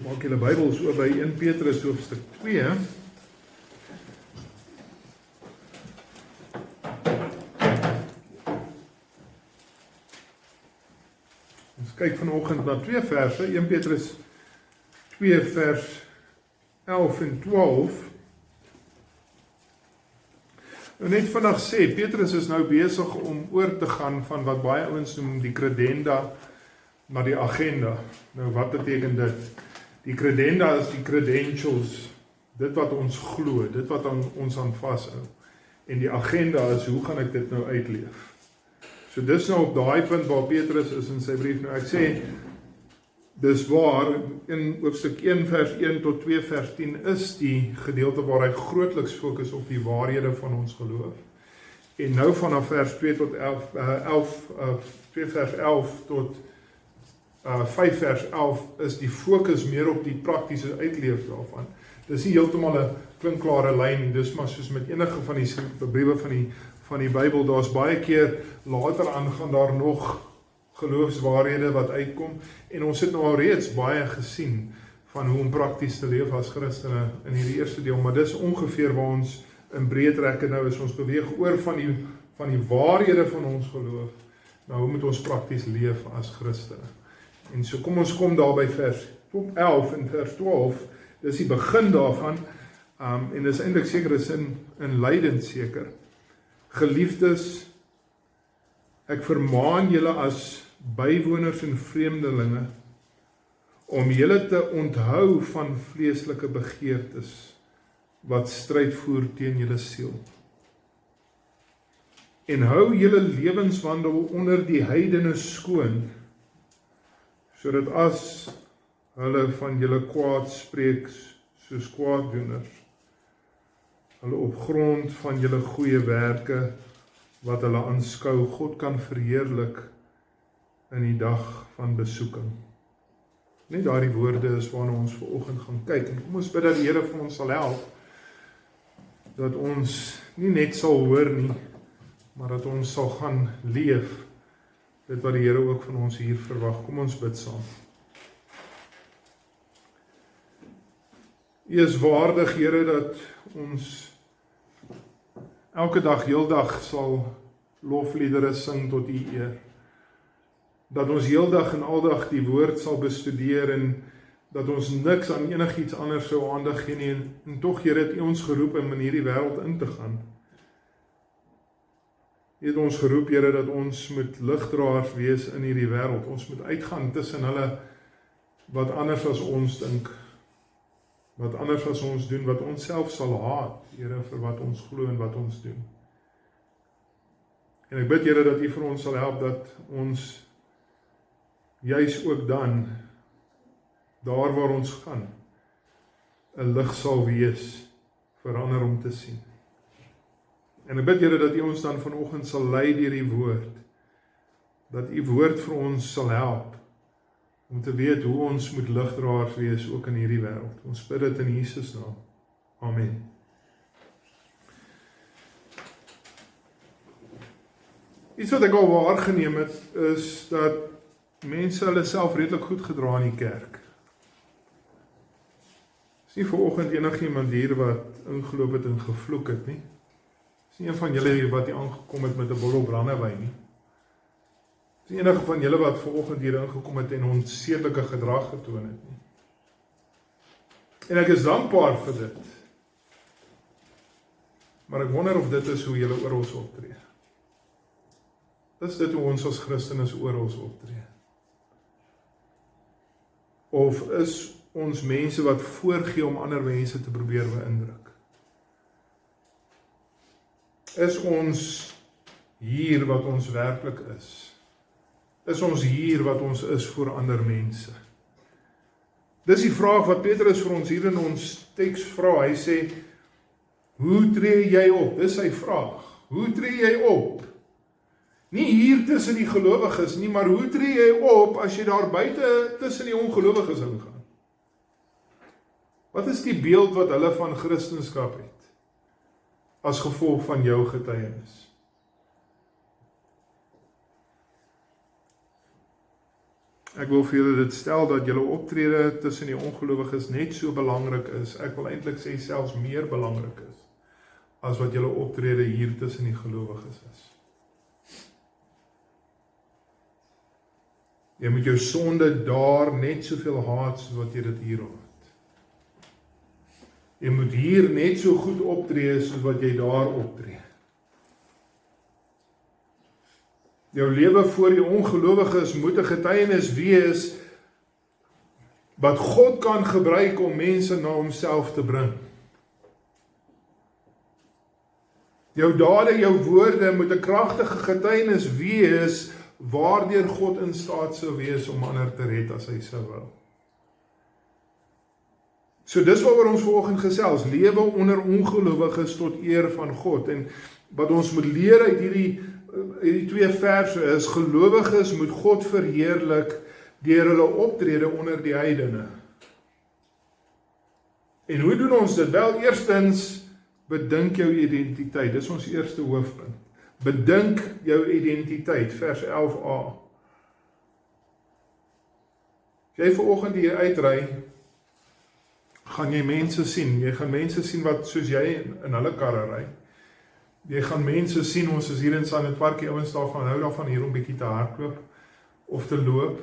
Maak julle Bybels oop by 1 Petrus hoofstuk 2. Ons kyk vanoggend na twee verse, 1 Petrus 2 vers 11 en 12. Nou net vandag sê, Petrus is nou besig om oor te gaan van wat baie ouens noem die credenda na die agenda. Nou wat beteken dit? Die credenda is die credentials, dit wat ons glo, dit wat ons aan vashou. En die agenda is, hoe gaan ek dit nou uitleef? So dis nou op daai punt waar Petrus is in sy brief. Nou ek sê, dis waar, in hoofstuk 1 vers 1 tot 2 vers 10 is die gedeelte waar hy grootliks fokus op die waarhede van ons geloof. En nou vanaf vers 2 tot 2 vers 11 tot 5 vers 11 is die fokus meer op die praktiese uitleef daarvan. Dis nie heeltemal 'n klinkklare lyn, dis maar soos met enige van die briewe van die Bybel, daar's baie keer later aan gaan daar nog geloofswaarhede wat uitkom, en ons het nou al reeds baie gesien van hoe om prakties te leef as Christene in hierdie eerste deel, maar dis ongeveer waar ons in breë trekke nou is. Ons beweeg oor van die waarhede van ons geloof, nou hoe moet ons prakties leef as Christene? En so kom ons daar by vers 11 en vers 12, dis die begin daarvan, en dis eintlik seker is in lydend seker. Geliefdes, ek vermaan julle as bywoners en vreemdelinge, om julle te onthou van vleeslike begeertes, wat stryd voer teen julle siel. En hou julle lewenswandel onder die heidene skoon, sodat as hulle van julle kwaad spreek soos kwaaddoeners, hulle op grond van julle goeie werke wat hulle aanskou, God kan verheerlik in die dag van besoeking. Net daardie woorde is waarna ons vanoggend gaan kyk, en kom ons bid dat die Here vir ons sal help, dat ons nie net sal hoor nie, maar dat ons sal gaan leef dit wat die Here ook van ons hier verwag. Kom ons bid saam. U is waardig, Here, dat ons elke dag, heeldag sal lofliedere sing tot U eer. Dat ons heeldag en aldag die woord sal bestudeer, en dat ons niks aan enigiets anders sou aandag gee nie, en tog, Here, het U ons geroep om in hierdie wêreld in te gaan. U het ons geroep, Here, dat ons moet ligdraers wees in hierdie wêreld. Ons moet uitgaan tussen hulle wat anders as ons dink, wat anders as ons doen, wat ons self sal haat, Here, vir wat ons glo en wat ons doen. En ek bid, Here, dat U vir ons sal help, dat ons juis ook dan, daar waar ons gaan, 'n lig sal wees vir ander om te sien. En ek bid, Here, dat U ons dan vanoggend sal lei deur die woord, dat U woord vir ons sal help, om te weet hoe ons moet ligdraers wees ook in hierdie wêreld. Ons bid dit in Jesus naam. Amen. Iets wat ek al waargeneem het, is dat mense hulle self redelik goed gedra in die kerk. Is nie vanoggend enigiemand hier wat ingeloop het en gevloek het nie. Is nie een van julle hier wat hier aangekom het met 'n bottel brandewyn nie. Is nie enige van julle wat vanoggend hier ingekom het en onsedelike gedrag getoon het nie. En ek is dankbaar vir dit. Maar ek wonder of dit is hoe julle oor ons optree. Is dit hoe ons as Christene oor ons optree? Of is ons mense wat voorgee om ander mense te probeer beïndruk? Is ons hier wat ons werklik is? Is ons hier wat ons is vir ander mense? Dis die vraag wat Petrus vir ons hier in ons teks vra. Hy sê, hoe tree jy op? Dis sy vraag. Hoe tree jy op? Nie hier tussen die gelowiges nie, maar hoe tree jy op as jy daar buite tussen die ongelowiges ingaan? Wat is die beeld wat hulle van Christendom het, as gevolg van jou getuienis? Ek wil vir julle dit stel dat julle optrede tussen die ongelowiges net so belangrik is. Ek wil eintlik sê selfs meer belangrik is as wat julle optrede hier tussen die gelowiges is. Jy moet jou sonde daar net soveel haat soos wat jy dit hier haat. Jy moet hier net so goed optree soos wat jy daar optree. Jou lewe voor die ongelowiges moet 'n getuienis wees wat God kan gebruik om mense na homself te bring. Jou dade, jou woorde moet 'n kragtige getuienis wees waardeur God in staat sou wees om ander te red as hy sou wil. So dis waaroor ons vanoggend gesels, lewe onder ongelowiges tot eer van God. En wat ons moet leer uit hierdie 2 verse is, gelowiges moet God verheerlik deur hulle optrede onder die heidene. En hoe doen ons dit? Wel, eerstens, bedink jou identiteit. Dis ons eerste hoofpunt. Bedink jou identiteit, vers 11a. As jy vanoggend hier uitry, gaan jy mense sien. Jy gaan mense sien wat soos jy in hulle karre ry. Jy gaan mense sien, ons is hier in Sandton Park, die ouens daarvan hou daarvan hier om bietjie te hardloop of te loop.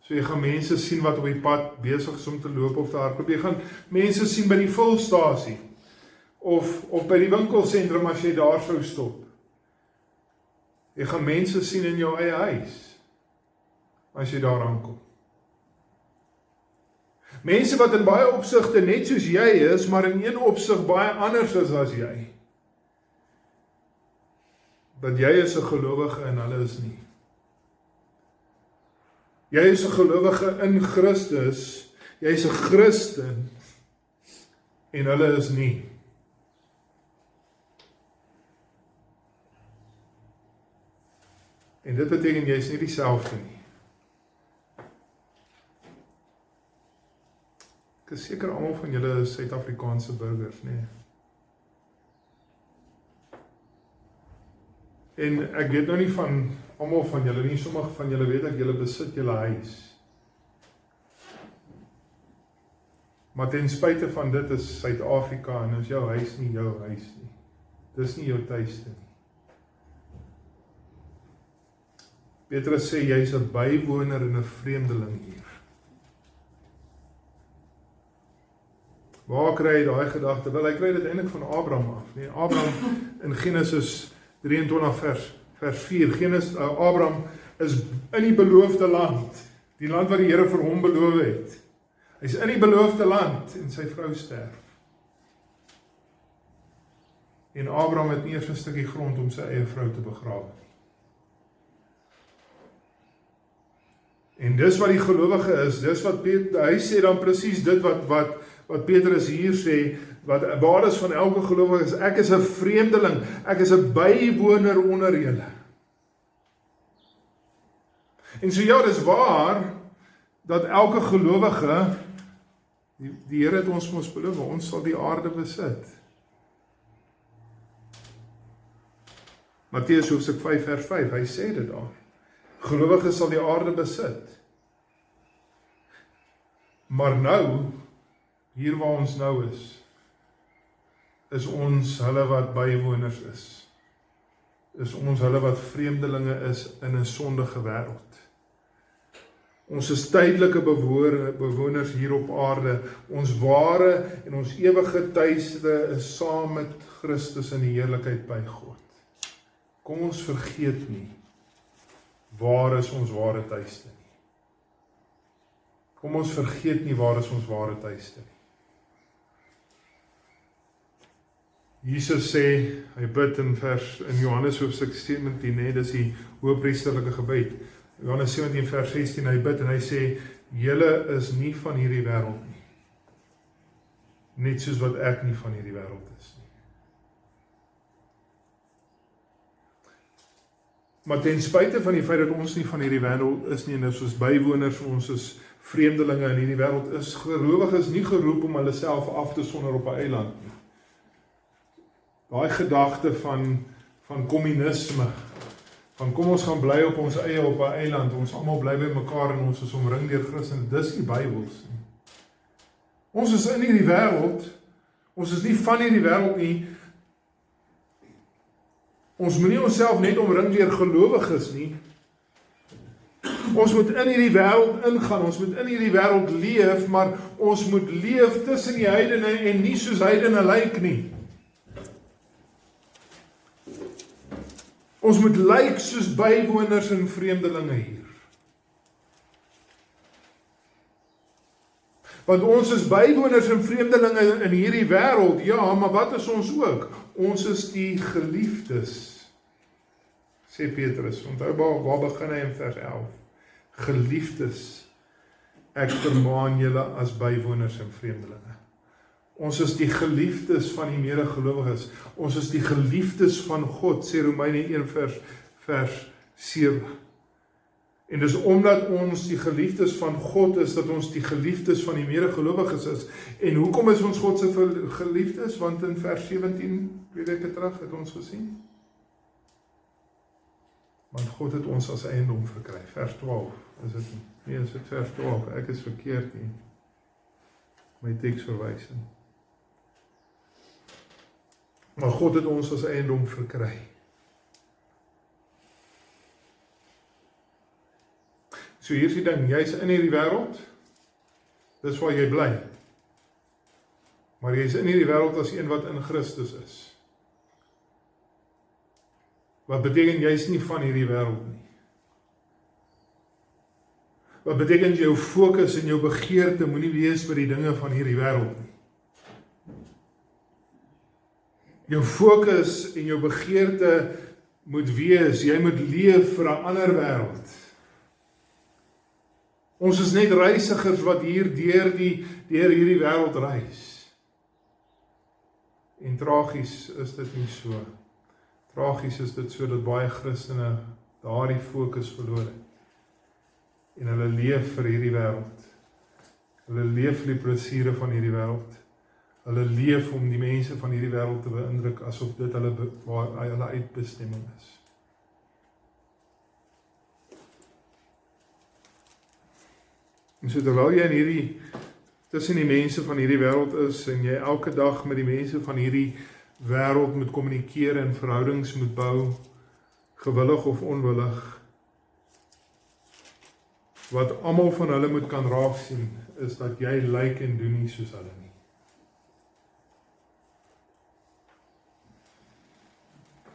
So jy gaan mense sien wat op die pad besig is om te loop of te hardloop. Jy gaan mense sien by die vulstasie of by die winkelsentrum as jy daar sou stop. Jy gaan mense sien in jou eie huis as jy daar aankom. Mense wat in baie opsigte net soos jy is, maar in een opsig baie anders is as jy. Dat jy is 'n gelowige en hulle is nie. Jy is 'n gelowige in Christus, jy is 'n Christen en hulle is nie. En dit beteken jy is nie dieselfde nie. Ek is seker almal van julle is Suid-Afrikaanse burgers, nee. En ek weet nou nie van almal van julle nie, sommige van julle weet ek, julle besit julle huis. Maar ten spyte van dit is Suid-Afrika en is jou huis nie jou huis nie. Dis nie jou tuiste nie. Petrus sê jy's 'n bywoner en 'n vreemdeling hier. Waar kry hy daai gedagte? Wel, hy kry dit eintlik van Abraham af. Nee, Abraham in Genesis 23 vers 4. Abraham is in die beloofde land, die land wat die Here vir hom beloof het. Hy's in die beloofde land en sy vrou sterf. En Abraham het nie eers 'n stukkie grond om sy eie vrou te begrawe nie. En dis wat die gelowige is, dis wat hy sê dan presies dit wat Petrus hier sê, wat waar is van elke gelowige is, ek is 'n vreemdeling, ek is 'n bywoner onder julle. En so ja, dis waar, dat elke gelowige, die Here het ons beloof, ons sal die aarde besit. Matteus hoofstuk 5 vers 5, hy sê dit daar. Gelowiges sal die aarde besit. Maar nou, hier waar ons nou is ons hulle wat bywoners is. Is ons hulle wat vreemdelinge is in 'n sondige wêreld. Ons is tydelike bewoners hier op aarde. Ons ware en ons ewige tuiste is saam met Christus in die heerlikheid by God. Kom ons vergeet nie, waar is ons ware tuiste nie. Kom ons vergeet nie, waar is ons ware tuiste nie. Jesus sê, hy bid in Johannes hoofstuk 17, dis die hoëpriesterlike gebed. Johannes 17 vers 16, hy bid en hy sê, julle is nie van hierdie wêreld nie. Net soos wat ek nie van hierdie wêreld is nie. Maar ten spyte van die feit dat ons nie van hierdie wêreld is nie, en ons is bywoners, ons is vreemdelinge in hierdie wêreld, is gelowiges nie geroep om hulle self af te sonder op 'n eiland nie. Daai gedagte van kommunisme, van kom ons gaan bly op ons eie op 'n eiland, ons almal bly by mekaar en ons is omring deur Christene, dis nie Bybels nie. Ons is in hierdie wêreld, ons is nie van hierdie wêreld nie. Ons moenie onsself net omring deur gelowiges nie. Ons moet in hierdie wêreld ingaan, ons moet in hierdie wêreld leef, maar ons moet leef tussen die heidene en nie soos heidene lyk nie. Ons moet lyk soos bywoners en vreemdelinge hier. Want ons is bywoners en vreemdelinge in hierdie wêreld, ja, maar wat is ons ook? Ons is die geliefdes, sê Petrus. Onthou waar begin hy in vers 11? Geliefdes, ek vermaan julle as bywoners en vreemdelinge. Ons is die geliefdes van die medegelowiges. Ons is die geliefdes van God, sê Romeine 1 vers 7. En dis omdat ons die geliefdes van God is, dat ons die geliefdes van die medegelowiges is. En hoekom is ons God se geliefdes? Want in vers 17, 2 weke terug, het ons gesien. Want God het ons as eiendom verkry. Vers 12, is dit nie? Nee, is dit vers 12, ek is verkeerd nie. My teksverwysing. Maar God het ons as eiendom verkry. So hier is die ding, jy is in hierdie wêreld, dis waar jy bly. Maar jy is in hierdie wêreld as een wat in Christus is. Wat beteken jy is nie van hierdie wêreld nie? Wat beteken jou fokus en jou begeerte moenie wees by die dinge van hierdie wêreld nie. Jou fokus en jou begeerte moet wees, jy moet leef vir 'n ander wêreld. Ons is net reisigers wat hier deur hierdie wêreld reis. En tragies is dit nie so. Tragies is dit so dat baie Christene daardie fokus verloor het. En hulle leef vir hierdie wêreld. Hulle leef vir die plesiere van hierdie wêreld. Hulle leef om die mense van hierdie wêreld te beïndruk asof dit hulle uitbestemming is. En so terwyl jy in hierdie tussen die mense van hierdie wêreld is en jy elke dag met die mense van hierdie wêreld moet kommunikeer en verhoudings moet bou, gewillig of onwillig, wat almal van hulle moet kan raak sien, is dat jy lyk en doen nie soos hulle nie.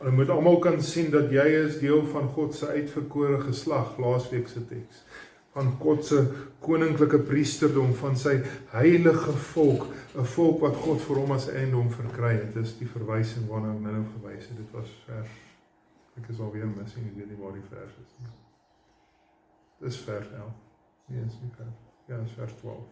Hulle moet almal kan sien dat jy is deel van God se uitverkore geslag, laasweek se teks, van God se koninklike priesterdom, van sy heilige volk, 'n volk wat God vir hom as eiendom verkry het. Dit is die verwysing waarna ek nou verwys het. Dit was vers, ek is alweer mis, ek weet nie waar die vers is nie. Dis vers 11. Nee, is nie vers. Ja, is vers 12.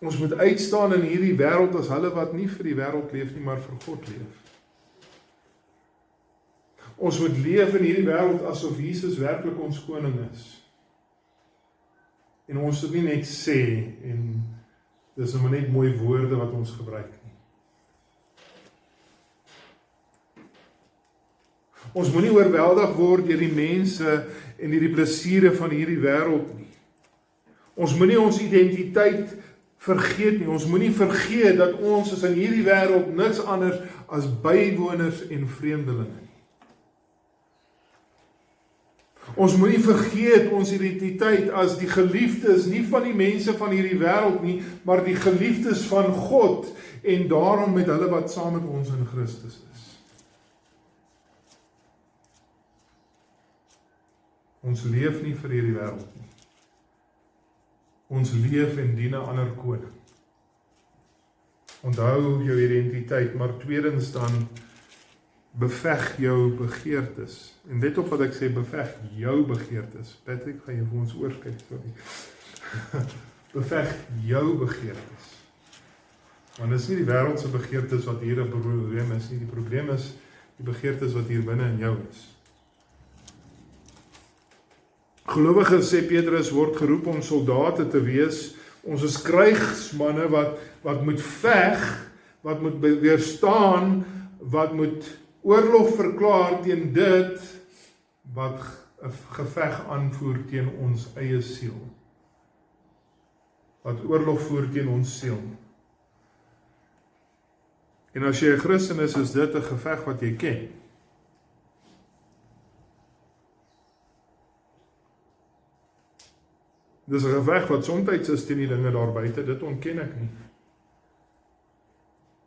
Ons moet uitstaan in hierdie wêreld as hulle wat nie vir die wêreld leef nie, maar vir God leef. Ons moet leef in hierdie wêreld asof Jesus werklik ons koning is. En ons moet nie net sê, en dis nou net mooi woorde wat ons gebruik nie. Ons moenie oorweldig word deur die mense en die plesiere van hierdie wêreld nie. Ons moenie ons identiteit vergeet nie. Ons moenie vergeet dat ons is in hierdie wêreld niks anders as bywoners en vreemdelinge. Ons moenie vergeet ons identiteit as die geliefdes, nie van die mense van hierdie wêreld nie, maar die geliefdes van God, en daarom met hulle wat saam met ons in Christus is. Ons leef nie vir hierdie wêreld nie. Ons leef en dien 'n ander koning. Onthou jou identiteit, maar tweedens dan beveg jou begeertes. En let op wat ek sê, beveg jou begeertes. Patrick, gaan jy vir ons oorkyk, sorry. Beveg jou begeertes. Want dit is nie die wêreldse begeertes wat hier 'n probleem is nie. Die probleem is die begeertes wat hier binne in jou is. Gelowiges, sê Petrus, word geroep om soldate te wees. Ons is krygsmanne wat moet veg, wat moet weerstaan wat moet oorlog verklaar teen dit wat 'n geveg aanvoer teen ons eie siel. Wat oorlog voer teen ons siel. En as jy 'n Christen is dit 'n geveg wat jy ken. Dis 'n geveg wat soms is teen die dinge daar buite, dit ontken ek nie.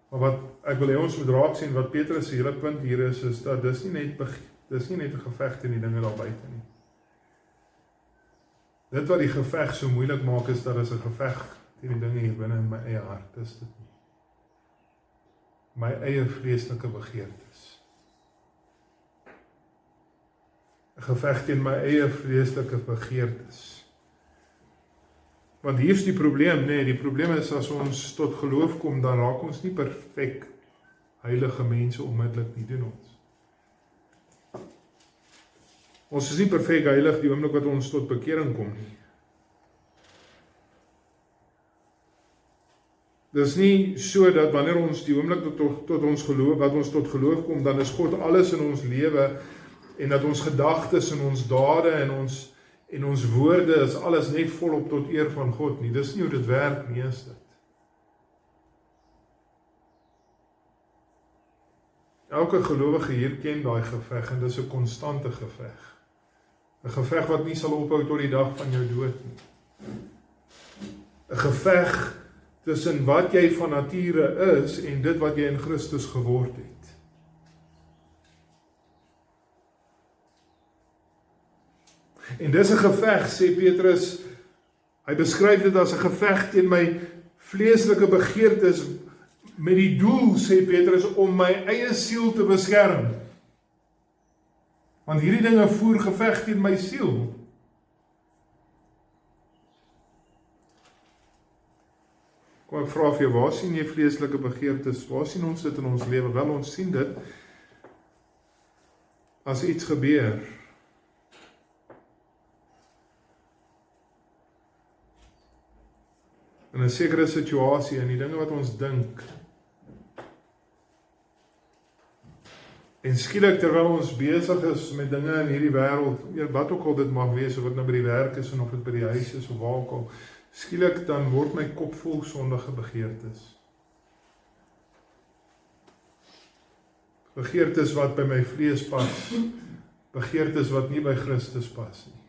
Maar wat ek wil hê ons moet raak sien, wat Petrus se hele punt hier is dat dis nie net 'n geveg teen die dinge daar buite nie. Dit wat die geveg so moeilik maak is dat is 'n geveg teen die dinge hier binne in my eie hart, dis dit nie. My eie vleeslike begeertes. 'n Geveg teen my eie vleeslike begeertes. Want hier is die probleem, nee, die probleem is as ons tot geloof kom, dan raak ons nie perfek heilige mense onmiddellik nie, doen ons. Ons is nie perfek heilig die oomblik wat ons tot bekering kom nie. Dis nie so dat wanneer ons die oomblik tot ons geloof, wat ons tot geloof kom, dan is God alles in ons lewe en dat ons gedagtes en ons dade en ons woorde is alles net volop tot eer van God nie. Dis nie hoe dit werk nie, is dit. Elke gelowige hier ken daai geveg en dis 'n konstante geveg. 'n Geveg wat nie sal ophou tot die dag van jou dood nie. 'n Geveg tussen wat jy van nature is en dit wat jy in Christus geword het. En dis 'n geveg, sê Petrus, hy beskryf dit as 'n geveg teen my vleeslike begeertes met die doel, sê Petrus, om my eie siel te beskerm. Want hierdie dinge voer geveg teen my siel. Kom ek vra vir jou, waar sien jy vleeslike begeertes? Waar sien ons dit in ons lewe? Wel, ons sien dit as iets gebeur. In 'n sekere situasie, in die dinge wat ons dink. En skielik terwyl ons besig is met dinge in hierdie wêreld, wat ook al dit mag wees, of dit nou by die werk is en of dit by die huis is of waar ook al, skielik dan word my kop vol sondige begeertes. Begeertes wat by my vlees pas, begeertes wat nie by Christus pas nie.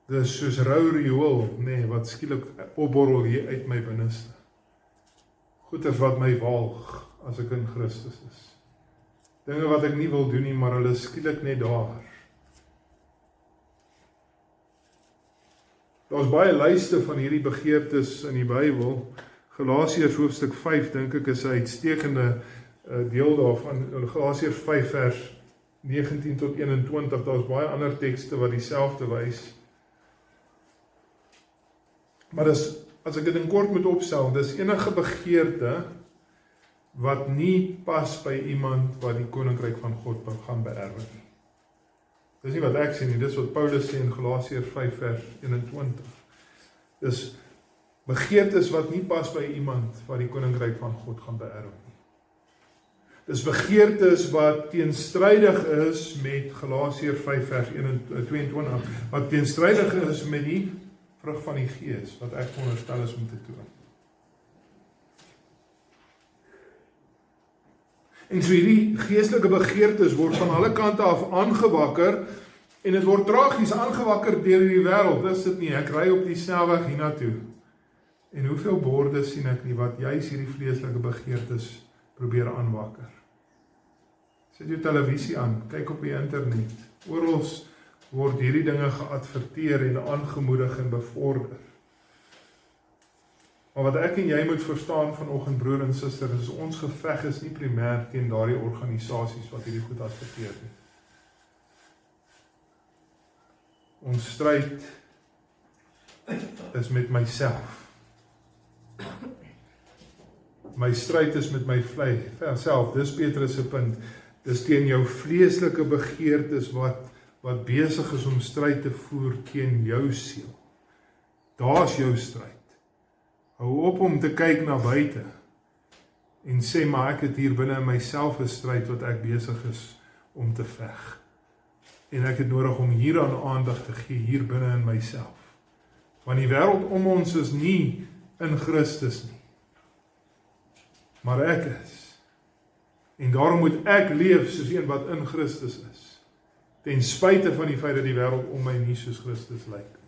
Dis soos rou riool, nee, wat skielik opborrel hier uit my binneste. Goeders wat my walg as ek in Christus is. Dinge wat ek nie wil doen nie, maar hulle is skielik net daar. Daar's baie lyste van hierdie begeertes in die Bybel. Galasiërs hoofstuk 5 dink ek is 'n uitstekende deel daarvan. Galasiërs 5 vers 19 tot 21. Daar's baie ander tekste wat dieselfde wys. Maar as ek dit in kort moet opstel, dis enige begeerte wat nie pas by iemand wat die koninkryk van God gaan beerwe nie. Dis nie wat ek sê nie, dis wat Paulus sê in Galasiërs 5 vers 21. Dis begeertes wat nie pas by iemand wat die koninkryk van God gaan beerwe nie. Dis begeertes wat teenstrydig is met Galasiërs 5 vers 22, wat teenstrydig is met die vrug van die Gees, wat ek veronderstel is om te toon. En so hierdie geestelike begeertes word van alle kante af aangewakker, en dit word tragies aangewakker deur die wêreld, dis dit nie, ek ry op die snelweg hiernatoe, en hoeveel borde sien ek nie, wat juis hierdie vleeslike begeertes probeer aanwakker. Sit jou televisie aan, kyk op die internet, oral word hierdie dinge geadverteer en aangemoedig en bevorder. Maar wat ek en jy moet verstaan vanoggend, broer en suster, is ons geveg is nie primêr teen daardie organisasies wat hierdie goed adverteer nie. Ons stryd is met myself. My stryd is met my self, dis Petrus se punt. Dis teen jou vleeslike begeertes wat besig is om stryd te voer teen jou siel. Daar's jou stryd. Hou op om te kyk na buite. en sê, maar ek het hier binne in myself 'n stryd wat ek besig is om te veg. En ek het nodig om hieraan aandag te gee, hier binne in myself. Want die wêreld om ons is nie in Christus nie, maar ek is. En daarom moet ek leef soos een wat in Christus is, ten spyte van die feit dat die wêreld om my nie soos Christus lyk nie.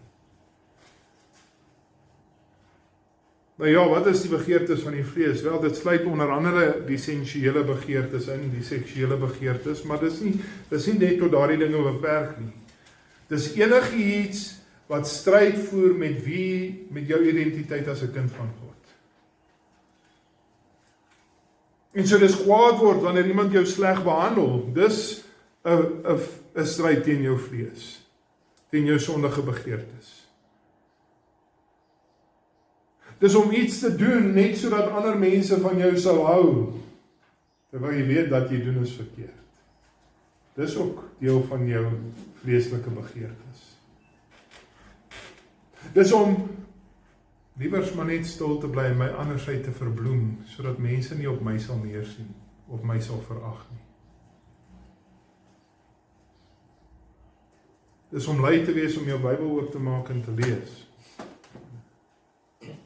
Nou ja, wat is die begeertes van die vlees? Wel, dit sluit onder andere die sensuele begeertes in, die seksuele begeertes, maar dis nie net tot daardie dinge beperk nie. Dis enigiets wat stryd voer met jou identiteit as 'n kind van God. En so dis kwaad word wanneer iemand jou sleg behandel. Dis 'n stryd teen jou vlees, teen jou sondige begeertes. Dis om iets te doen net sodat ander mense van jou sal hou, terwyl jy weet dat jy doen is verkeerd. Dis ook deel van jou vleeslike begeertes. Dis om liewers maar net stil te bly en my andersheid te verbloem, sodat mense nie op my sal neersien, of my sal verag nie. Dis om lui te wees om jou Bybel oop te maak en te lees.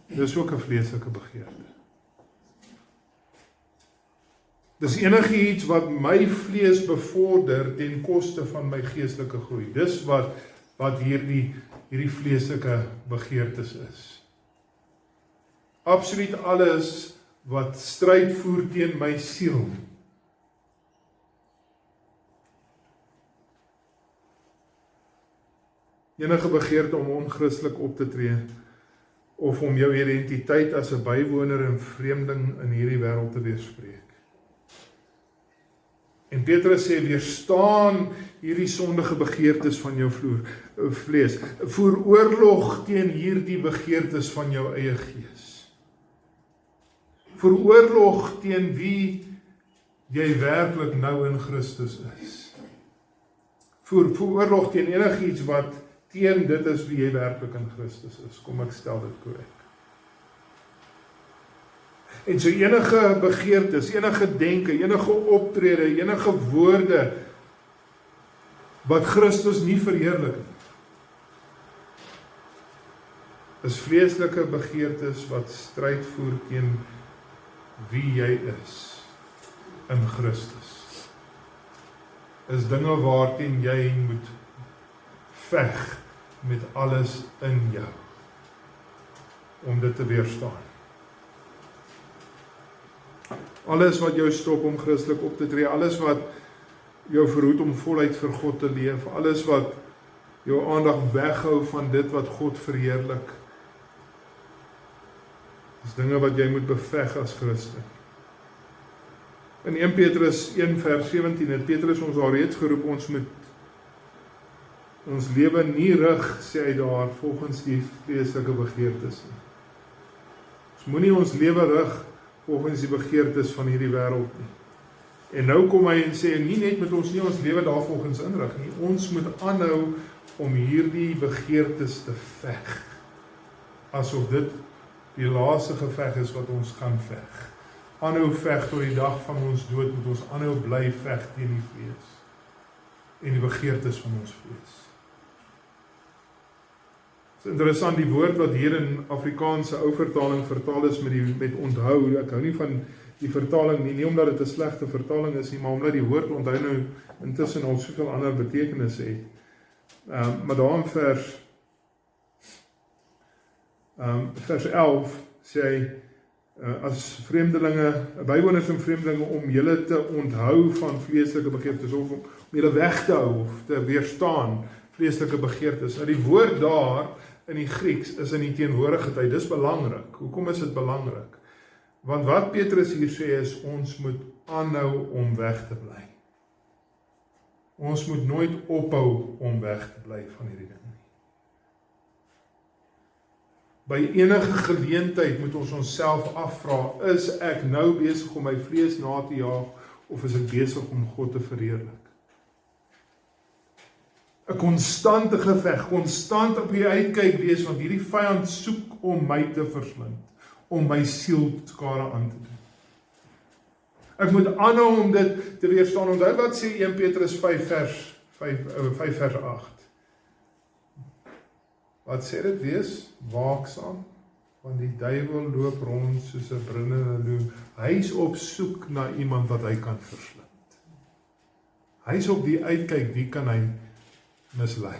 Dis ook 'n vleeslike begeerte. Dis enigiets wat my vlees bevorder ten koste van my geestelike groei. Dis wat hierdie vleeslike begeertes is. Absoluut alles wat stryd voer teen my siel. Enige begeerte om onchristelik op te tree, of om jou identiteit as 'n bywoner en vreemdeling in hierdie wêreld te weerspreek. En Petrus sê, weerstaan hierdie sondige begeertes van jou vlees. Voer oorlog teen hierdie begeertes van jou eie gees. Voer oorlog teen wie jy werklik nou in Christus is. Voer oorlog teen enigiets wat teen dit is wie jy werklik in Christus is. Kom, ek stel dit korrek. En so enige begeertes, enige denke, enige optrede, enige woorde wat Christus nie verheerlik nie, is vleeslike begeertes wat stryd voer teen wie jy is in Christus. Is dinge waarteen jy moet veg met alles in jou om dit te weerstaan. Alles wat jou stop om Christelik op te tree, alles wat jou verhoed om voluit vir God te leef, alles wat jou aandag weghou van dit wat God verheerlik, is dinge wat jy moet beveg as Christen. In 1 Petrus 1 vers 17 het Petrus ons al reeds geroep, ons moet ons lewe nie rig, sê hy daar, volgens die vleeslike begeertes nie. Ons moenie ons lewe rig volgens die begeertes van hierdie wêreld nie. En nou kom hy en sê, nie net met ons nie ons lewe daar volgens inrig nie, ons moet aanhou om hierdie begeertes te veg, asof dit die laaste geveg is wat ons gaan veg. Aanhou veg tot die dag van ons dood, moet ons aanhou bly veg teen die vlees en die begeertes van ons vlees. Het is interessant, die woord wat hier in Afrikaanse ou vertaling vertaal is met onthou, ek hou nie van die vertaling nie omdat dit 'n slegte vertaling is nie, maar omdat die woord onthou nou intussen al soveel ander betekenisse het. Maar daar in vers 11 sê hy, as vreemdelinge, bywoners en vreemdelinge, om julle te onthou van vleeslike begeertes, of om julle weg te hou, of te weerstaan vleeslike begeertes. Nou die woord daar in die Grieks is in die teenwoordige tyd, dis belangrik. Hoekom is dit belangrik? Want wat Petrus hier sê is, ons moet aanhou om weg te bly. Ons moet nooit ophou om weg te bly van hierdie ding nie. By enige geleentheid moet ons onsself afvra, is ek nou besig om my vlees na te jaag, of is ek besig om God te verheerlik? 'n konstante geveg, konstant op die uitkyk wees, want hierdie vyand soek om my te verslind, om my siel skade aan te doen. Ek moet aanhou om dit te weerstaan. Onthou wat sê 1 Petrus 5 vers 8. Wat sê dit? Wees waaksaam, want die duiwel loop rond soos 'n brullende leeu. Hy is op soek na iemand wat hy kan verslind. Hy is op die uitkyk, wie kan hy mislei?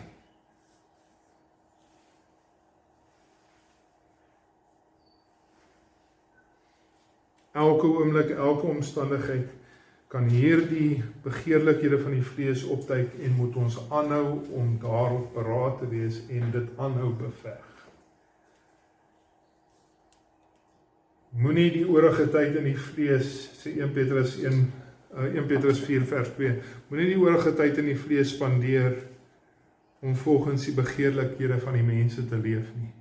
Elke oomblik, elke omstandigheid kan hierdie begeerlikhede van die vlees opduik en moet ons aanhou om daarop paraat te wees en dit aanhou beveg. Moenie die oorige tyd in die vlees, sê 1 Petrus 4 vers 2, moenie die oorige tyd in die vlees spandeer om volgens die begeerlikhede van die mense te leef nie.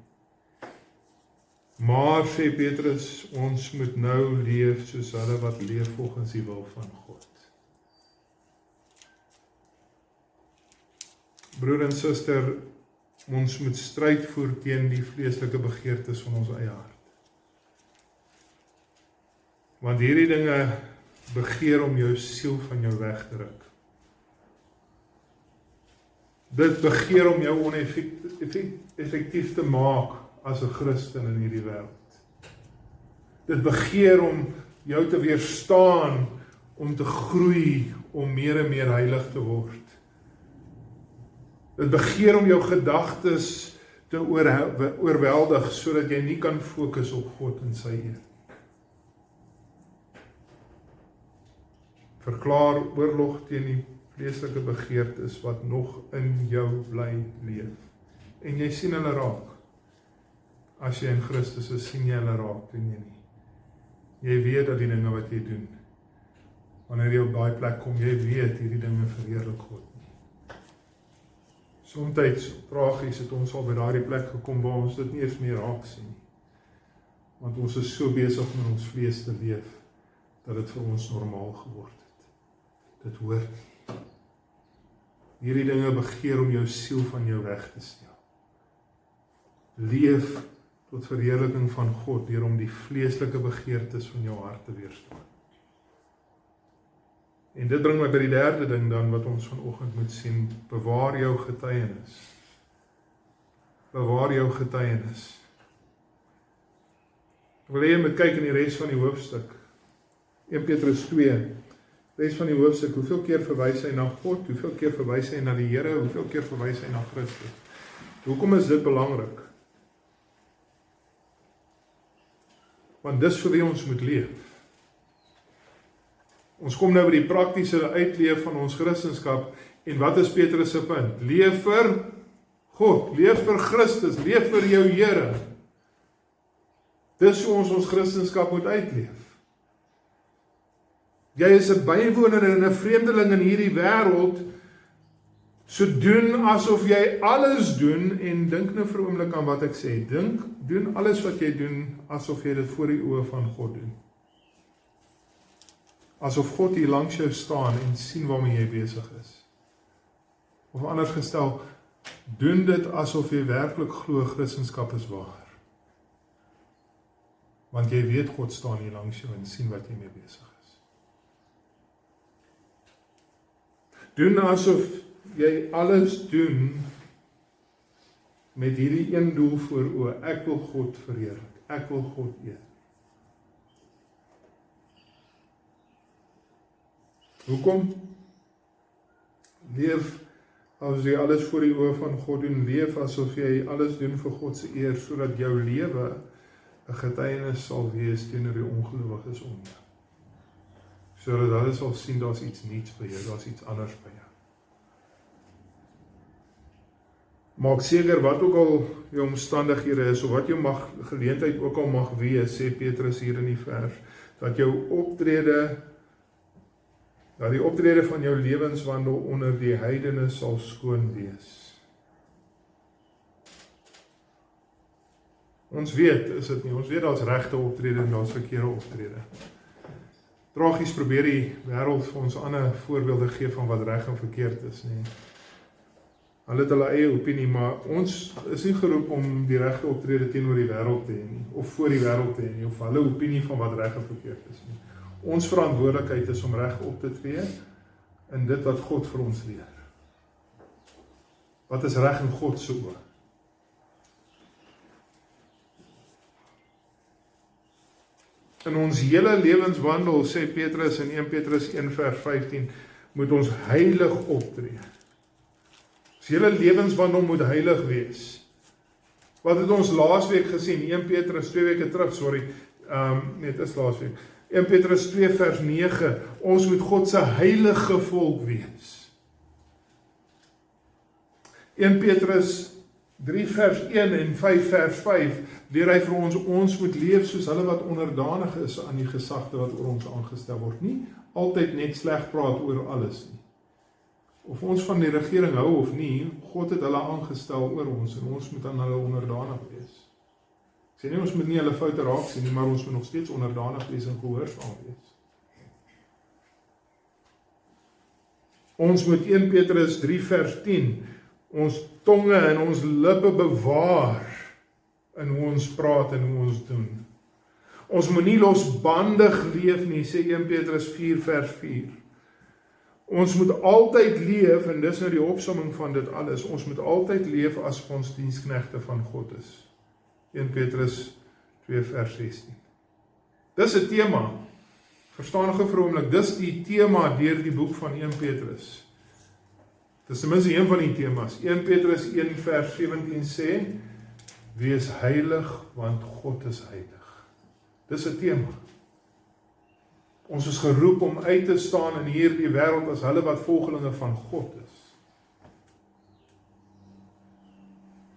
Maar, sê Petrus, ons moet nou leef soos hulle wat leef volgens die wil van God. Broer en suster, ons moet stryd voer teen die vleeslike begeertes van ons eie hart. Want hierdie dinge begeer om jou siel van jou weg te ruk. Dit begeer om jou oneffektief te maak as 'n Christen in hierdie wêreld. Dit begeer om jou te weerstaan, om te groei, om meer en meer heilig te word. Dit begeer om jou gedagtes te oorweldig, sodat jy nie kan fokus op God en sy eer. Verklaar oorlog teen die vleeslike begeertes wat nog in jou bly leef. En jy sien hulle raak. As jy in Christus is, sien jy hulle raak, doen jy nie. Jy weet dat die dinge wat jy doen, wanneer jy op daai plek kom, jy weet hierdie dinge verheerlik God nie. Somtyds, tragies, het ons al by daardie plek gekom waar ons dit nie eens meer raak sien nie. Want ons is so besig met ons vlees te leef, dat dit vir ons normaal geword het. Dit hoort nie. Hierdie dinge begeer om jou siel van jou weg te stel. Leef tot verheerliking van God, deur om die vleeslike begeertes van jou hart te weerstaan. En dit bring my by die derde ding dan, wat ons vanoggend moet sien, bewaar jou getuienis. Bewaar jou getuienis. Ek wil hê jy moet kyk in die res van die hoofstuk, 1 Petrus 2, res van die hoofstuk, hoeveel keer verwys hy na God, hoeveel keer verwys hy na die Here, hoeveel keer verwys hy na Christus. Hoekom is dit belangrik? Want dis vir wie ons moet leef. Ons kom nou by die praktiese uitleef van ons Christenskap, en wat is Petrus se punt? Leef vir God, leef vir Christus, leef vir jou Here. Dis hoe ons Christenskap moet uitleef. Jy is 'n bywoner en 'n vreemdeling in hierdie wêreld, so doen asof jy alles doen, en dink nou vir 'n oomblik aan wat ek sê. Doen alles wat jy doen, asof jy dit voor die oë van God doen. Asof God hier langs jou staan en sien waarmee jy besig is. Of anders gestel, doen dit asof jy werklik glo Christenskap is waar. Want jy weet God staan hier langs jou en sien wat jy mee besig is. Doen asof jy alles doen met hierdie een doel voor oë. Ek wil God verheerlik. Ek wil God eer. Hoekom? Leef as jy alles voor die oë van God doen. Leef asof jy alles doen vir God se eer, sodat jou lewe 'n getuienis sal wees teenoor die ongelowiges om jou. Sodat hulle sal sien daar's iets nuuts by jou, daar's iets anders by jou. Maak seker wat ook al jou omstandighede is, of wat jou geleentheid ook al mag wees, sê Petrus hier in die vers, dat die optrede van jou lewenswandel onder die heidene sal skoon wees. Ons weet, is dit nie, ons weet daar's regte optrede en daar's verkeerde optrede. Tragies probeer die wêreld vir ons ander voorbeelde gee van wat reg en verkeerd is, nie. Hulle het hulle eie opinie, maar ons is nie geroep om die regte optrede teenoor die wêreld te hê nie, of voor die wêreld te hê nie, of hulle opinie van wat reg en verkeerd is nie. Ons verantwoordelikheid is om reg op te tree in dit wat God vir ons leer. Wat is reg in God se oë? In ons hele lewenswandel, sê Petrus in 1 Petrus 1 vers 15, moet ons heilig optree. Ons hele lewenswandel moet heilig wees. Wat het ons laasweek gesien? 1 Petrus 2 weke terug, nee, dit is laasweek. 1 Petrus 2 vers 9, ons moet God se heilige volk wees. 1 Petrus 3 vers 1 en 5 vers 5, leer hy vir ons moet leef soos hulle wat onderdanig is aan die gesagte wat oor ons aangestel word. Nie altyd net sleg praat oor alles nie. Of ons van die regering hou of nie, God het hulle aangestel oor ons en ons moet aan hulle onderdanig wees. Ek sê nie ons moet nie hulle foute raak sien nie, maar ons moet nog steeds onderdanig wees en gehoorsaam wees. Ons moet 1 Petrus 3 vers 10, ons tonge en ons lippe bewaar in hoe ons praat en hoe ons doen. Ons moet nie losbandig leef nie, sê 1 Petrus 4 vers 4. Ons moet altyd leef, en dis nou die opsomming van dit alles, ons moet altyd leef as ons diensknegte van God is. 1 Petrus 2 vers 16. Dis 'n tema, verstaan gou vir 'n oomblik, dis die tema deur die boek van 1 Petrus. Dis ten minste een van die temas. 1 Petrus 1 vers 17 sê, wees heilig, want God is heilig. Dis 'n tema. Ons is geroep om uit te staan in hierdie wêreld as hulle wat volgelinge van God is.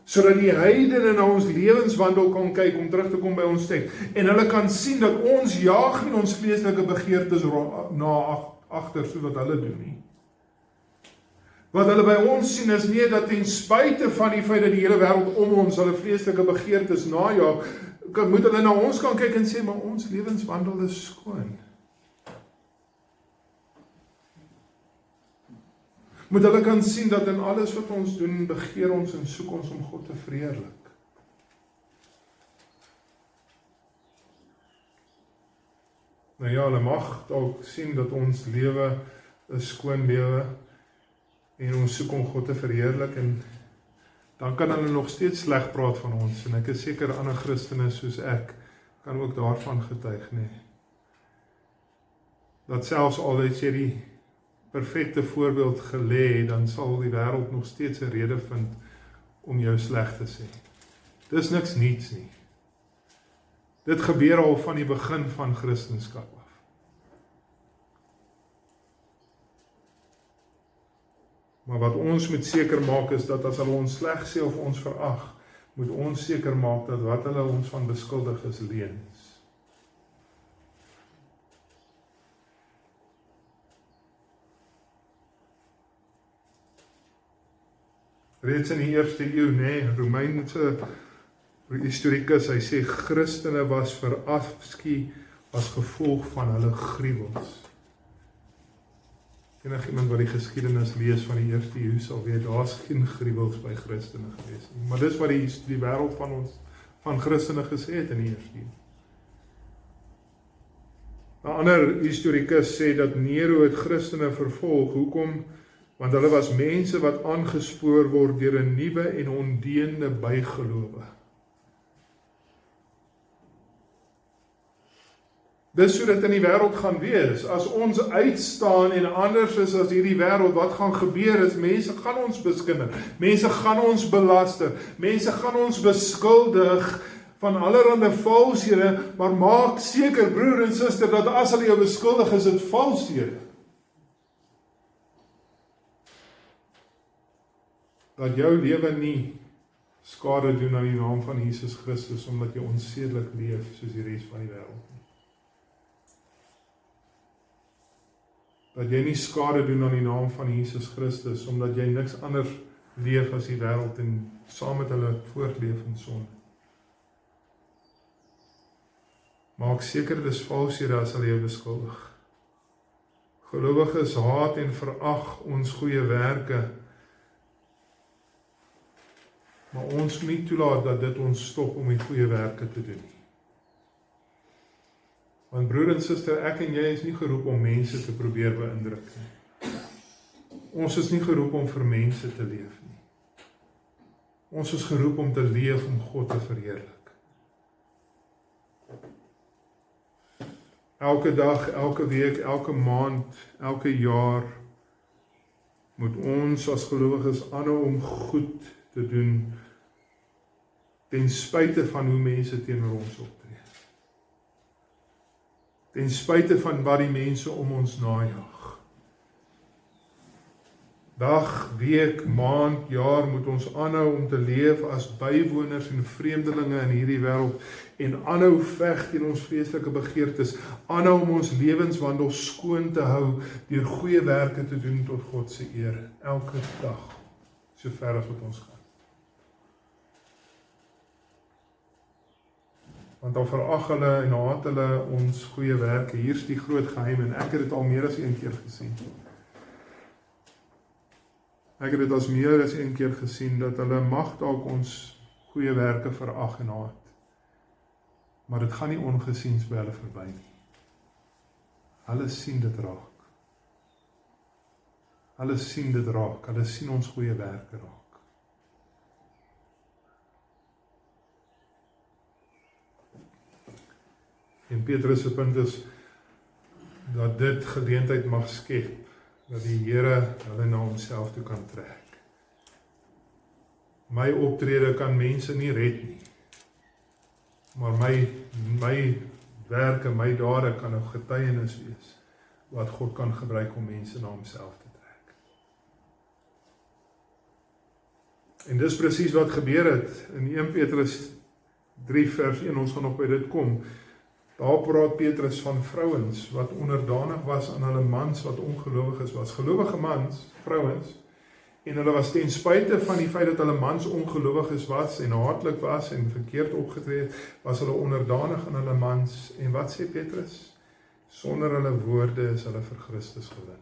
Sodat die heidene na ons lewenswandel kan kyk, om terug te kom by ons teks, en hulle kan sien dat ons jaag nie ons vleeslike begeertes na agter soos wat hulle doen nie. Wat hulle by ons sien is nie dat ten spyte van die feit dat die hele wêreld om ons hulle vleeslike begeertes najaag, moet hulle na ons kan kyk en sê, maar ons lewenswandel is skoon. Moet hulle kan sien dat in alles wat ons doen, begeer ons en soek ons om God te verheerlik. Nou ja, hulle mag dalk sien dat ons lewe 'n skoon lewe en ons soek om God te verheerlik, en dan kan hulle nog steeds sleg praat van ons, en ek is seker ander Christene soos ek kan ook daarvan getuig, nee. Dat selfs al het jy die perfekte voorbeeld gelê, dan sal die wêreld nog steeds 'n rede vind om jou sleg te sê. Dis niks niets nie. Dit gebeur al van die begin van Christendom af. Maar wat ons moet seker maak is dat as hulle ons sleg sê of ons verag, moet ons seker maak dat wat hulle ons van beskuldig is leuns. Reeds in die eerste eeu, Romeinse historikus, hy sê Christene was verafskie as gevolg van hulle gruwels. Iemand wat die geskiedenis lees van die eerste eeu sal weet, daar's geen gruwels by Christene gewees nie. Maar dis wat die wêreld van ons, van Christene gesê het in die eerste eeu. 'n ander historikus sê dat Nero het Christene vervolg. Hoekom? Want hulle was mense wat aangespoor word deur 'n nuwe en ondeende bygelowe. Dis hoe dit in die wêreld gaan wees. As ons uitstaan en anders is as hierdie wêreld, wat gaan gebeur is, mense gaan ons beskinder, mense gaan ons belaster, mense gaan ons beskuldig van allerlei valshede, maar maak seker, broer en suster, dat as hulle jou beskuldig, is dit valshede. Dat jou lewe nie skade doen aan die naam van Jesus Christus, omdat jy onsedelik leef soos die res van die wêreld nie. Dat jy nie skade doen aan die naam van Jesus Christus, omdat jy niks anders leef as die wêreld en saam met hulle voortleef in sonde. Maak seker dis valshede as hulle jou beskuldig. Gelowiges haat en verag ons goeie werke, maar ons moet nie toelaat dat dit ons stop om die goeie werke te doen. Want broer en suster, ek en jy is nie geroep om mense te probeer beïndruk nie. Ons is nie geroep om vir mense te leef nie. Ons is geroep om te leef om God te verheerlik. Elke dag, elke week, elke maand, elke jaar moet ons as gelowiges aanhou om goed te doen ten spyte van hoe mense teenoor ons optree. Ten spyte van wat die mense om ons najag. Dag, week, maand, jaar moet ons aanhou om te leef as bywoners en vreemdelinge in hierdie wêreld en aanhou veg teen ons vreeslike begeertes, aanhou om ons lewenswandel skoon te hou deur goeie werke te doen tot God se eer, elke dag, so ver as wat ons gaan. Want al verag hulle en haat hulle ons goeie werke, hier's die groot geheim en ek het dit al meer as een keer gesien. Ek het dit as meer as een keer gesien, dat hulle mag dalk ons goeie werke verag en haat. Maar dit gaan nie ongesiens by hulle verby nie. Hulle sien dit raak. Hulle sien dit raak. Hulle sien ons goeie werke raak. En Petrus se punt is, dat dit geleentheid mag skep, dat die Here hulle na homself toe kan trek. My optrede kan mense nie red nie, maar my werke, my dade kan 'n getuienis wees, wat God kan gebruik om mense na homself te trek. En dis presies wat gebeur het in 1 Petrus 3 vers 1, ons gaan nog by dit kom. Daar praat Petrus van vrouens wat onderdanig was aan hulle mans wat ongelowiges was. Gelowige mans, vrouens, en hulle was ten spyte van die feit dat hulle mans ongelowiges was en haatlik was en verkeerd opgetree het, was hulle onderdanig aan hulle mans. En wat sê Petrus? Sonder hulle woorde is hulle vir Christus gewin.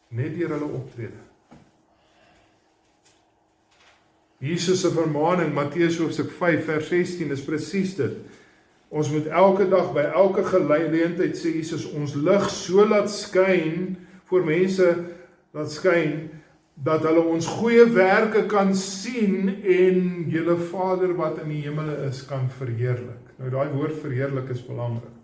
Net deur hulle optrede. Jesus se vermaning, Matteus hoofstuk 5 vers 16 is presies dit. Ons moet elke dag by elke geleentheid sê Jesus, ons lig so laat skyn voor mense, laat skyn dat hulle ons goeie werke kan sien en julle Vader wat in die hemele is kan verheerlik. Nou daai woord verheerlik is belangrik.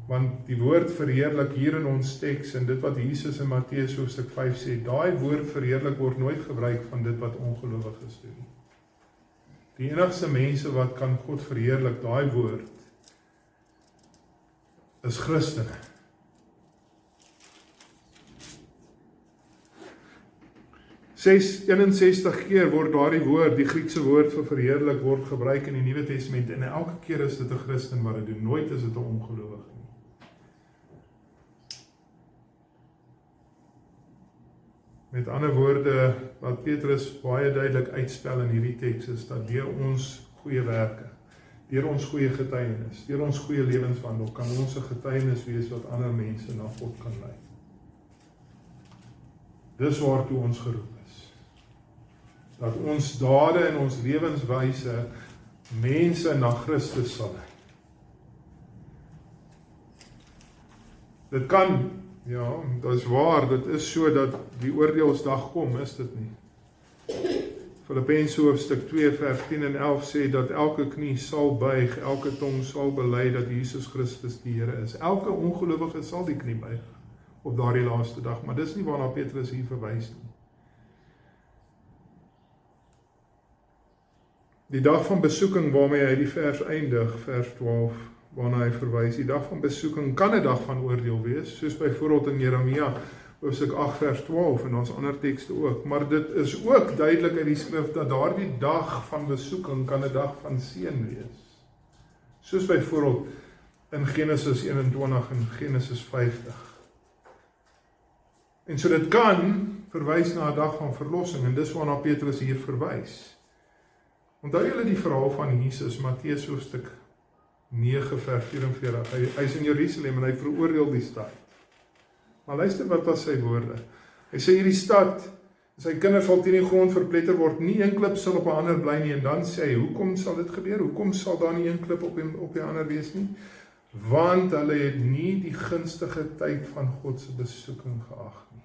Want die woord verheerlik hier in ons teks en dit wat Jesus in Matteus hoofstuk 5 sê, daai woord verheerlik word nooit gebruik van dit wat ongelowiges doen. Die enigste mense wat kan God verheerlik, daai woord, is Christene. Ses 61 keer word daardie woord, die Griekse woord vir verheerlik, word gebruik in die Nuwe Testament en elke keer is dit 'n Christen wat dit doen, nooit is dit 'n ongelowige. Met ander woorde, wat Petrus baie duidelik uitspel in hierdie teks is, dat deur ons goeie werke, deur ons goeie getuienis, deur ons goeie lewenswandel, kan ons 'n getuienis wees wat ander mense na God kan lei. Dis waartoe ons geroep is. Dat ons dade en ons lewenswyse mense na Christus sal lei. Dit kan, ja, dit is waar, dit is so dat die oordeelsdag kom, is dit nie. Filippense hoofstuk 2 vers 10 en 11 sê dat elke knie sal buig, elke tong sal bely dat Jesus Christus die Here is. Elke ongelowige sal die knie buig op daardie laaste dag, maar dis nie waarna Petrus hier verwys nie. Die dag van besoeking waarmee hy die vers eindig, vers 12, waarna hy verwys, die dag van besoeking kan 'n dag van oordeel wees, soos byvoorbeeld in Jeremia, hoofstuk 8 vers 12 en ons ander tekste ook, maar dit is ook duidelik uit die skrif dat daardie dag van besoeking kan 'n dag van seën wees. Soos byvoorbeeld in Genesis 21 en Genesis 50. En so dit kan verwys na 'n dag van verlossing en dis waarna Petrus hier verwys. Onthou julle die verhaal van Jesus, Matteus hoofstuk 9 vers 44. Hy is in Jerusalem en hy veroordeel die stad. Maar luister wat was sy woorde. Hy sê hierdie stad Sy kinders sal teen die grond verpletter word, nie een klip sal op 'n ander bly nie, en dan sê hy, hoekom sal dit gebeur? Hoekom sal daar nie een klip op die ander wees nie? Want hulle het nie die gunstige tyd van God se besoeking geag nie.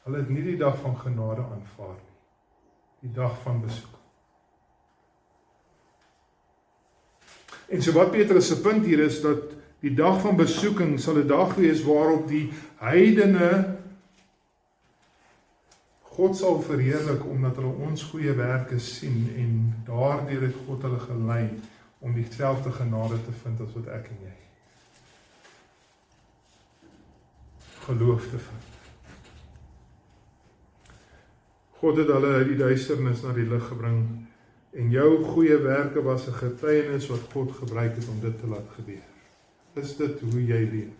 Hulle het nie die dag van genade aanvaar nie, die dag van besoeking. En so wat Petrus se punt hier is, dat die dag van besoeking sal 'n dag wees waarop die heidene God sal verheerlik, omdat hulle ons goeie werke sien, en daardeur het God hulle gelei om dieselfde genade te vind as wat ek en jy geloof te vind. God het hulle uit die duisternis na die lig gebring, en jou goeie werke was 'n getuienis wat God gebruik het om dit te laat gebeur. Is dit hoe jy leef?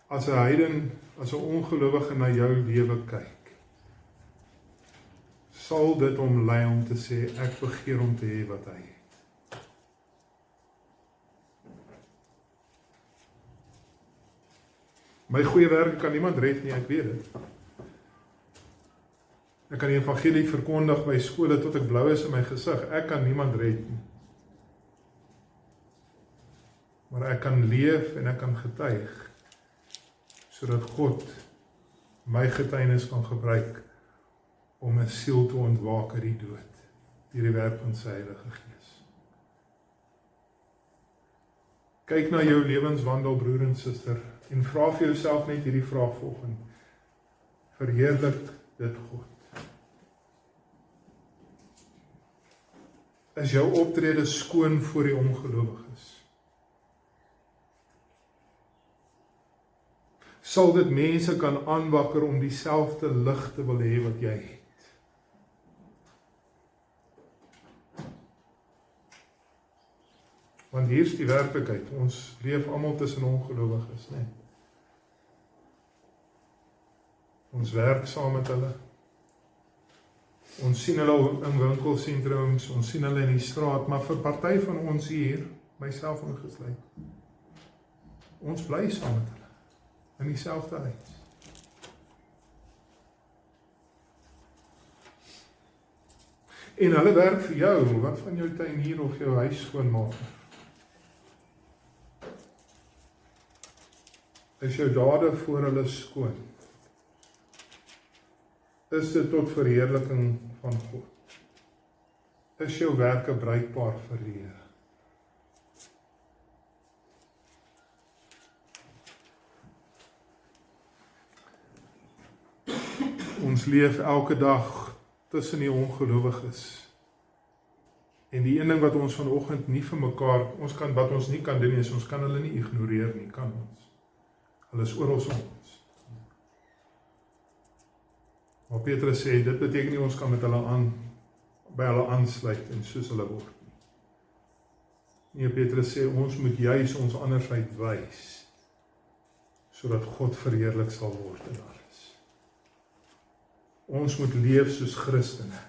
As 'n heiden, as 'n ongelowige na jou lewe kyk, sal dit hom lei om te sê, ek begeer om te hê wat hy het. My goeie werke kan niemand red nie, ek weet dit. Ek kan die evangelie verkondig by skole tot ek blou is in my gesig. Ek kan niemand red nie. Maar ek kan leef en ek kan getuig, sodat God my getuienis kan gebruik om 'n siel te ontwaak uit die dood, deur die werk van sy Heilige Gees. Kyk na jou lewenswandel, broer en suster, en vra vir jouself net hierdie vraag volgende. Verheerlik dit God? Is jou optrede skoon voor die ongelowiges? Sal dit mense kan aanwakker om dieselfde lig te wil hê wat jy het? Want hier is die werklikheid, ons leef almal tussen ongelowiges, né? Ons werk saam met hulle. Ons sien hulle in winkelsentrums, ons sien hulle in die straat, maar vir party van ons hier, myself ingesluit, ons bly saam met hulle, in dieselfde huis. En hulle werk vir jou, wat van jou tuin hier of jou huis skoonmaak? Is jou dade voor hulle skoon? Is dit tot verheerliking van God? Is jou werke bruikbaar vir die Here? Ons leef elke dag tussen die ongelowiges. En die een ding wat ons vanoggend nie vir mekaar, wat ons nie kan doen, is ons kan hulle nie ignoreer nie, kan ons? Hulle is oral om ons. Maar Petrus sê, dit beteken nie ons kan met hulle by hulle aansluit en soos hulle word nie. Nee, Petrus sê, ons moet juis ons andersheid wys, sodat God verheerlik sal word in alles. Ons moet leef soos Christene.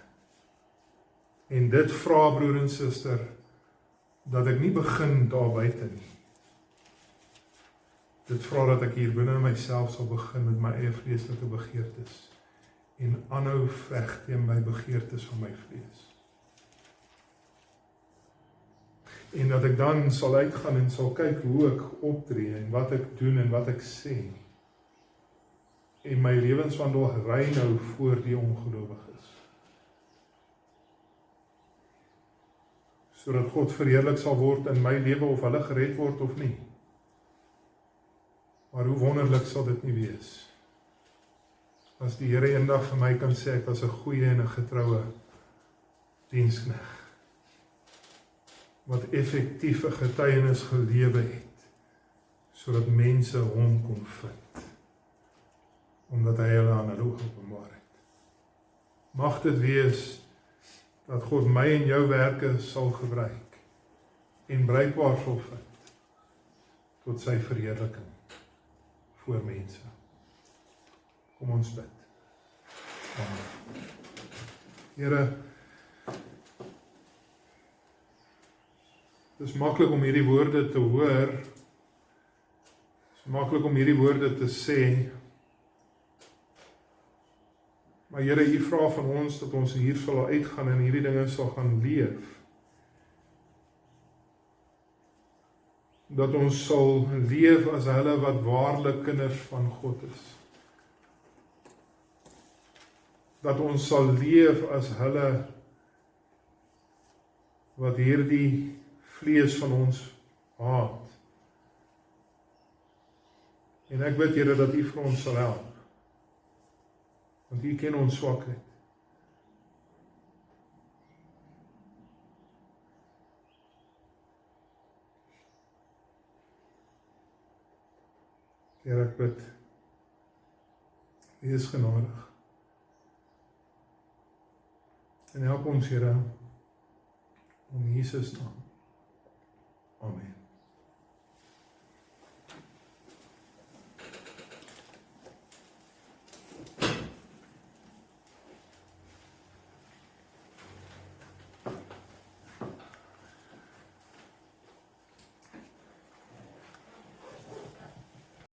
En dit vra, broer en suster, dat ek nie begin daar buite nie. Dit vra dat ek hier binne myself sal begin met my eie vleeslike begeertes en aanhou veg teen my begeertes van my vlees. En dat ek dan sal uitgaan en sal kyk hoe ek optree en wat ek doen en wat ek sê. En my lewenswandel rein hou voor die ongelowiges. Sodat God verheerlik sal word in my lewe of hulle gered word of nie. Maar hoe wonderlik sal dit nie wees, as die Here eendag vir my kan sê, ek was 'n goeie en 'n getroue diensknegt, wat effektief 'n getuienis gelewe het, sodat mense hom kon vind, omdat hy hulle aan hulle openbaar het. Mag dit wees, dat God my en jou werke sal gebruik, en bruikbaar sal vind, tot sy verheerliking, voor mense. Kom ons bid. Amen. Here, dit is maklik om hierdie woorde te hoor, dit is maklik om hierdie woorde te sê, Maar Here, U vra van ons dat ons hier sal uitgaan en hierdie dinge sal gaan leef. Dat ons sal leef as hulle wat waarlik kinders van God is. Dat ons sal leef as hulle wat hierdie vlees van ons haat. En ek bid, Here, dat U vir ons sal help. Want U ken ons swakheid. Here, ek bid, wees genadig. En help ons, Here, om Jesus naam. Amen.